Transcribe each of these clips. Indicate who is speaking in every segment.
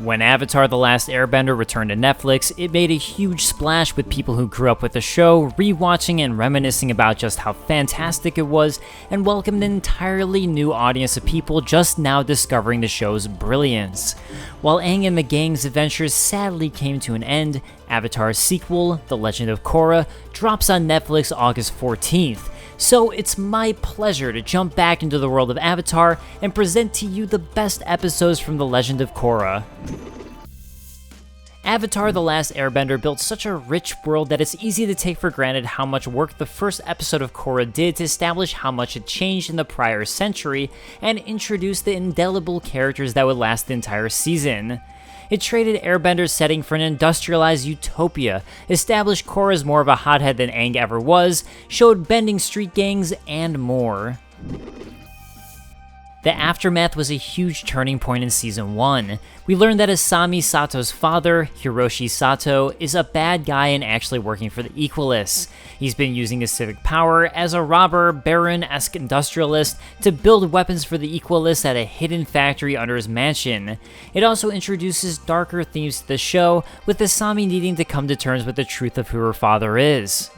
Speaker 1: When Avatar: The Last Airbender returned to Netflix, it made a huge splash with people who grew up with the show, rewatching and reminiscing about just how fantastic it was, and welcomed an entirely new audience of people just now discovering the show's brilliance. While Aang and the gang's adventures sadly came to an end, Avatar's sequel, The Legend of Korra, drops on Netflix August 14th. So it's my pleasure to jump back into the world of Avatar and present to you the best episodes from The Legend of Korra. Avatar: The Last Airbender built such a rich world that it's easy to take for granted how much work the first episode of Korra did to establish how much had changed in the prior century and introduce the indelible characters that would last the entire season. It traded Airbender's setting for an industrialized utopia, established Korra as more of a hothead than Aang ever was, showed bending street gangs, and more. The aftermath was a huge turning point in Season 1. We learned that Asami Sato's father, Hiroshi Sato, is a bad guy and actually working for the Equalists. He's been using his civic power as a robber, baron-esque industrialist to build weapons for the Equalists at a hidden factory under his mansion. It also introduces darker themes to the show, with Asami needing to come to terms with the truth of who her father is.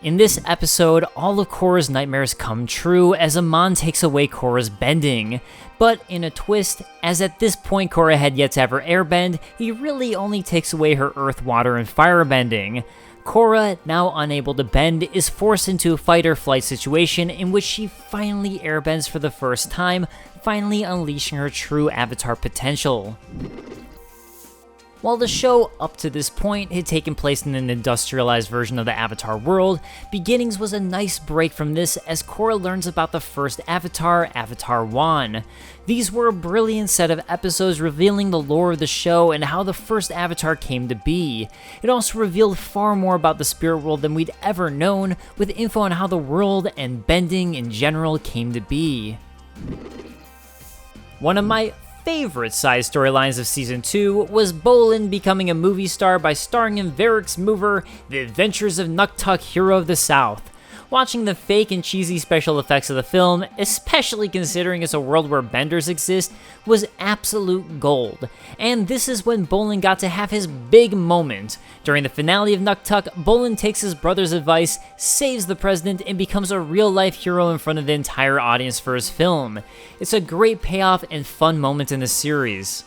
Speaker 1: In this episode, all of Korra's nightmares come true as Amon takes away Korra's bending. But in a twist, as at this point Korra had yet to ever airbend, he really only takes away her earth, water, and fire bending. Korra, now unable to bend, is forced into a fight-or-flight situation in which she finally airbends for the first time, finally unleashing her true Avatar potential. While the show up to this point had taken place in an industrialized version of the Avatar world, Beginnings was a nice break from this as Korra learns about the first Avatar, Avatar 1. These were a brilliant set of episodes revealing the lore of the show and how the first Avatar came to be. It also revealed far more about the spirit world than we'd ever known, with info on how the world and bending in general came to be. One of my favorite side storylines of Season 2 was Bolin becoming a movie star by starring in Varrick's mover, The Adventures of Nuktuk, Hero of the South. Watching the fake and cheesy special effects of the film, especially considering it's a world where benders exist, was absolute gold. And this is when Bolin got to have his big moment. During the finale of Nuktuk, Bolin takes his brother's advice, saves the president, and becomes a real-life hero in front of the entire audience for his film. It's a great payoff and fun moment in the series.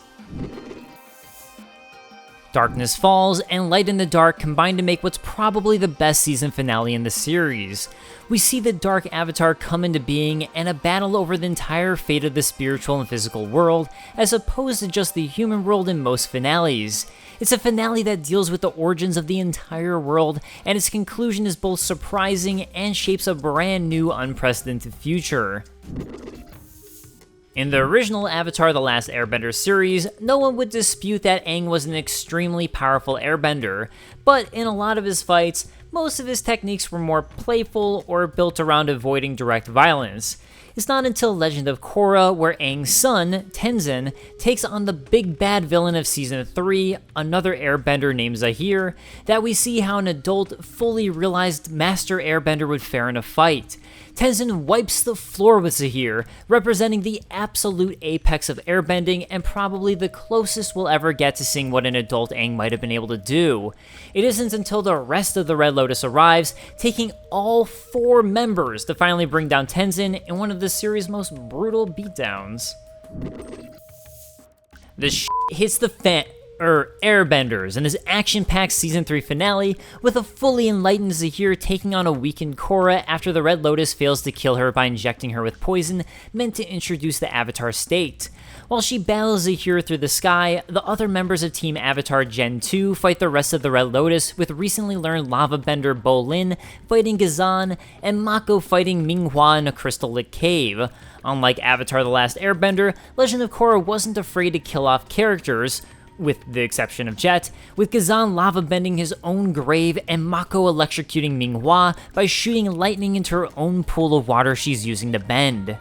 Speaker 1: Darkness Falls and Light in the Dark combine to make what's probably the best season finale in the series. We see the Dark Avatar come into being and a battle over the entire fate of the spiritual and physical world, as opposed to just the human world in most finales. It's a finale that deals with the origins of the entire world, and its conclusion is both surprising and shapes a brand new, unprecedented future. In the original Avatar: The Last Airbender series, no one would dispute that Aang was an extremely powerful airbender, but in a lot of his fights, most of his techniques were more playful or built around avoiding direct violence. It's not until Legend of Korra, where Aang's son, Tenzin, takes on the big bad villain of Season 3, another airbender named Zahir, that we see how an adult, fully realized master airbender would fare in a fight. Tenzin wipes the floor with Zahir, representing the absolute apex of airbending and probably the closest we'll ever get to seeing what an adult Aang might have been able to do. It isn't until the rest of the Red Lotus arrives, taking all 4 members to finally bring down Tenzin in one of the series' most brutal beatdowns. The hits the airbenders in this action-packed Season 3 finale, with a fully enlightened Zahir taking on a weakened Korra after the Red Lotus fails to kill her by injecting her with poison meant to introduce the Avatar state. While she battles Zahir through the sky, the other members of Team Avatar Gen 2 fight the rest of the Red Lotus, with recently learned lava bender Bolin fighting Ghazan, and Mako fighting Minghua in a crystal-lit cave. Unlike Avatar: The Last Airbender, Legend of Korra wasn't afraid to kill off characters, with the exception of Jet, with Ghazan lava bending his own grave and Mako electrocuting Minghua by shooting lightning into her own pool of water she's using to bend.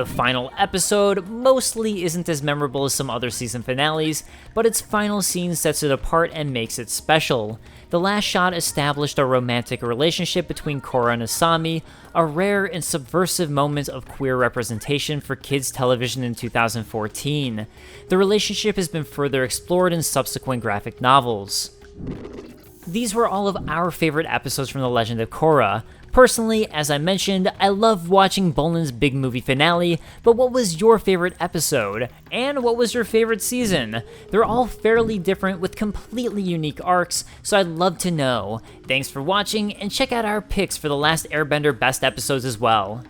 Speaker 1: The final episode mostly isn't as memorable as some other season finales, but its final scene sets it apart and makes it special. The last shot established a romantic relationship between Korra and Asami, a rare and subversive moment of queer representation for kids' television in 2014. The relationship has been further explored in subsequent graphic novels. These were all of our favorite episodes from The Legend of Korra. Personally, as I mentioned, I love watching Bolin's big movie finale, but what was your favorite episode? And what was your favorite season? They're all fairly different with completely unique arcs, so I'd love to know. Thanks for watching, and check out our picks for the Last Airbender best episodes as well.